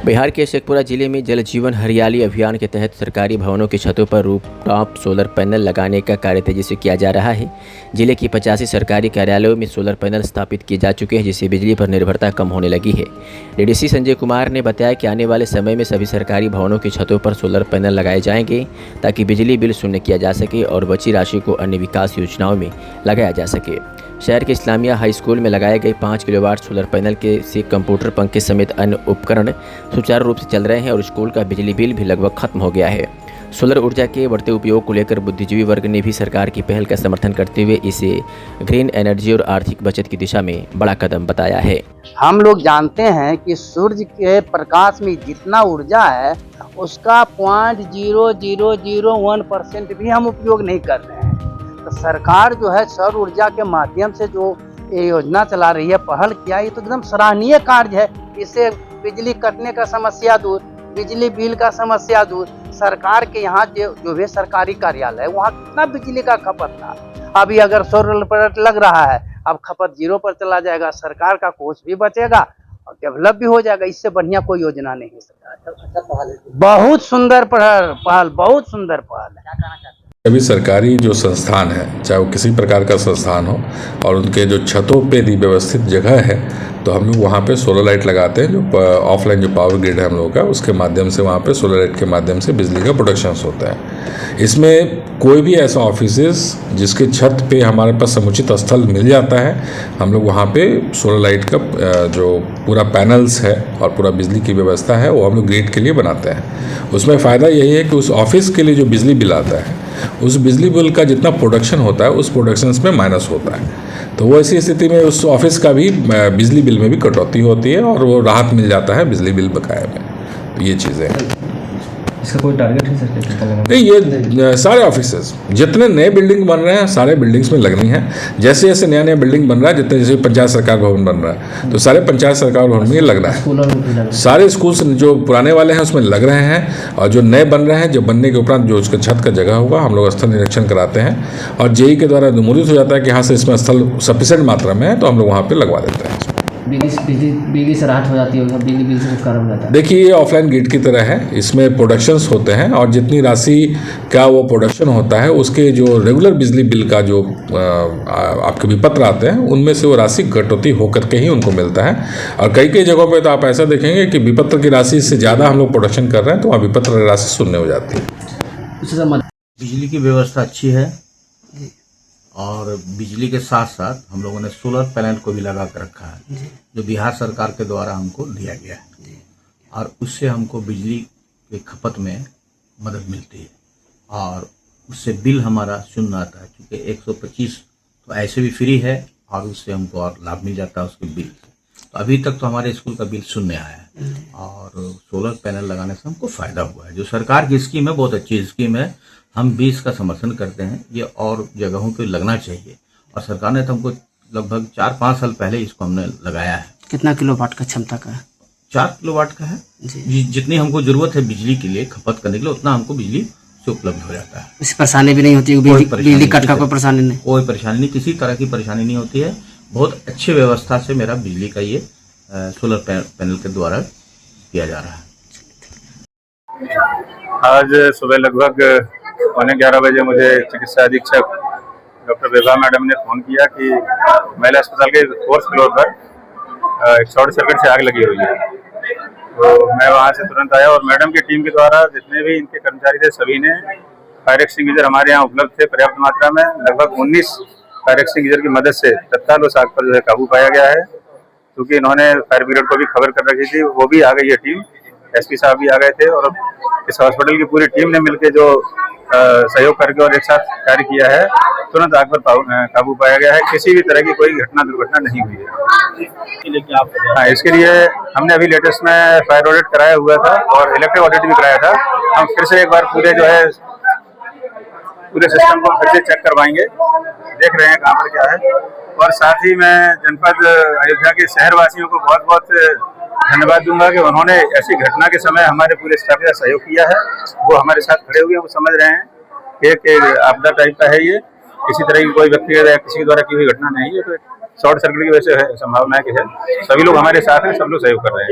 बिहार के शेखपुरा जिले में जल जीवन हरियाली अभियान के तहत सरकारी भवनों की छतों पर रूफटॉप सोलर पैनल लगाने का कार्य तेजी से किया जा रहा है। जिले की 85 सरकारी कार्यालयों में सोलर पैनल स्थापित किए जा चुके हैं, जिससे बिजली पर निर्भरता कम होने लगी है। डीडीसी संजय कुमार ने बताया कि आने वाले समय में सभी सरकारी भवनों की छतों पर सोलर पैनल लगाए जाएंगे ताकि बिजली बिल शून्य किया जा सके और बची राशि को अन्य विकास योजनाओं में लगाया जा सके। शहर के इस्लामिया हाई स्कूल में लगाए गए 5 किलोवाट सोलर पैनल के से कंप्यूटर पंखे समेत अन्य उपकरण सुचारू रूप से चल रहे हैं और स्कूल का बिजली बिल भी लगभग खत्म हो गया है। सोलर ऊर्जा के बढ़ते उपयोग को लेकर बुद्धिजीवी वर्ग ने भी सरकार की पहल का समर्थन करते हुए इसे ग्रीन एनर्जी और आर्थिक बचत की दिशा में बड़ा कदम बताया है। हम लोग जानते हैं कि सूर्य के प्रकाश में जितना ऊर्जा है उसका 0.0001% भी हम उपयोग नहीं कर रहे हैं। तो सरकार जो है सौर ऊर्जा के माध्यम से जो ये योजना चला रही है, पहल किया, ये तो एकदम सराहनीय कार्य है। इससे बिजली कटने का समस्या दूर, बिजली बिल का समस्या दूर। सरकार के यहाँ जो भी सरकारी कार्यालय है वहाँ कितना बिजली का खपत था, अभी अगर सौर प्लेट लग रहा है अब खपत 0 पर चला जाएगा। सरकार का कोष भी बचेगा और डेवलप भी हो जाएगा। इससे बढ़िया कोई योजना नहीं है। बहुत सुंदर पहल, बहुत सुंदर पहल है। सभी सरकारी जो संस्थान है, चाहे वो किसी प्रकार का संस्थान हो, और उनके जो छतों पे व्यवस्थित जगह है तो हम लोग वहाँ पे सोलर लाइट लगाते हैं। जो ऑफलाइन जो पावर ग्रिड है हम लोग का, उसके माध्यम से वहाँ पे सोलर लाइट के माध्यम से बिजली का प्रोडक्शन होता है। इसमें कोई भी ऐसा ऑफिसेस जिसके छत पे हमारे पास समुचित स्थल मिल जाता है, हम लोग वहाँ पे सोलर लाइट का जो पूरा पैनल्स है और पूरा बिजली की व्यवस्था है वो हम लोग ग्रिड के लिए बनाते हैं। उसमें फ़ायदा यही है कि उस ऑफिस के लिए जो बिजली बिल आता है, उस बिजली बिल का जितना प्रोडक्शन होता है उस प्रोडक्शन में माइनस होता है। तो वो ऐसी स्थिति में उस ऑफिस का भी बिजली बिल में भी कटौती होती है और वो राहत मिल जाता है बिजली बिल बकाया में। तो ये चीज़ें हैं। इसका कोई टारगेट है सर? नहीं, ये सारे ऑफिसेस जितने नए बिल्डिंग बन रहे हैं सारे बिल्डिंग्स में लगनी है। जैसे जैसे नया नया बिल्डिंग बन रहा है, जितने जैसे पंचायत सरकार भवन बन रहा है तो सारे पंचायत सरकार भवन में ये लगना है। सारे स्कूल्स जो पुराने वाले हैं उसमें लग रहे हैं और जो नए बन रहे हैं, जो बनने के उपरांत जो उसका छत का जगह होगा हम लोग स्थल निरीक्षण कराते हैं और जेई के द्वारा अनुमोदित हो जाता है कि हाँ से इसमें स्थल सफिशिएंट मात्रा में है तो हम लोग वहाँ पर लगवा देते हैं। बिजली से राहत हो जाती है, बिजली बिल से छुटकारा हो जाता है। देखिए, ये ऑफलाइन ग्रिड की तरह है। इसमें प्रोडक्शंस होते हैं और जितनी राशि का वो प्रोडक्शन होता है उसके जो रेगुलर बिजली बिल का जो आपके विपत्र आते हैं उनमें से वो राशि कटौती होकर के ही उनको मिलता है। और कई कई जगहों पे तो आप ऐसा देखेंगे कि विपत्र की राशि से ज़्यादा हम लोग प्रोडक्शन कर रहे हैं तो वहाँ विपत्र राशि शून्य हो जाती है। बिजली की व्यवस्था अच्छी है और बिजली के साथ साथ हम लोगों ने सोलर पैनल को भी लगा कर रखा है, जो बिहार सरकार के द्वारा हमको दिया गया है और उससे हमको बिजली के खपत में मदद मिलती है और उससे बिल हमारा शून्य आता है। क्योंकि 125 तो ऐसे भी फ्री है और उससे हमको और लाभ मिल जाता है उसके बिल से। तो अभी तक तो हमारे स्कूल का बिल शून्य आया है और सोलर पैनल लगाने से हमको फ़ायदा हुआ है। जो सरकार की स्कीम है बहुत अच्छी स्कीम है, हम भी इसका समर्थन करते हैं। ये और जगहों पे लगना चाहिए और सरकार ने तो हमको लगभग 4-5 साल पहले इसको हमने लगाया है। कितना किलोवाट का क्षमता का है? 4 किलोवाट का है जी। जितनी हमको जरूरत है बिजली के लिए खपत करने के लिए उतना हमको बिजली से उपलब्ध हो जाता है। इससे परेशानी भी नहीं होती है? बिजली कट का कोई परेशानी नहीं? कोई परेशानी नहीं, किसी तरह की परेशानी नहीं होती है। बहुत अच्छी व्यवस्था से मेरा बिजली का ये सोलर पैनल के द्वारा किया जा रहा है। आज सुबह लगभग 11:15 बजे मुझे चिकित्सा अधीक्षक डॉक्टर बेबा मैडम ने फ़ोन किया कि महिला अस्पताल के 4th फ्लोर पर एक शॉर्ट सर्किट से आग लगी हुई है। तो मैं वहां से तुरंत आया और मैडम की टीम के द्वारा जितने भी इनके कर्मचारी थे सभी ने फायर एक्सटिंग्विशर हमारे यहाँ उपलब्ध थे पर्याप्त मात्रा में। लगभग 19 फायर एक्सटिंग्विशर की मदद से तत्काल उस आग पर जो है काबू पाया गया है। क्योंकि इन्होंने फायर ब्रिगेड को भी खबर कर रखी थी, वो भी आ गई है टीम, एसपी साहब भी आ गए थे और इस हॉस्पिटल की पूरी टीम ने मिलकर जो सहयोग करके और एक साथ कार्य किया है, तुरंत आग पर काबू पाया गया है। किसी भी तरह की कोई दुर्घटना नहीं हुई है। हाँ, इसके लिए हमने अभी लेटेस्ट में फायर ऑडिट कराया हुआ था और इलेक्ट्रिक ऑडिट भी कराया था। हम फिर से एक बार पूरे सिस्टम को फिर से चेक करवाएंगे, देख रहे हैं कहाँ पर क्या है। और साथ ही मैं जनपद अयोध्या के शहरवासियों को बहुत बहुत धन्यवाद दूंगा कि उन्होंने ऐसी घटना के समय हमारे पूरे स्टाफ का सहयोग किया है। वो हमारे साथ खड़े हुए हैं, वो समझ रहे हैं कि एक आपदा टाइप का है ये, किसी तरह की कोई व्यक्ति या किसी द्वारा की हुई घटना नहीं है। तो शॉर्ट सर्किट की वजह से संभावना है कि है। सभी लोग हमारे साथ हैं, सब लोग सहयोग कर रहे हैं।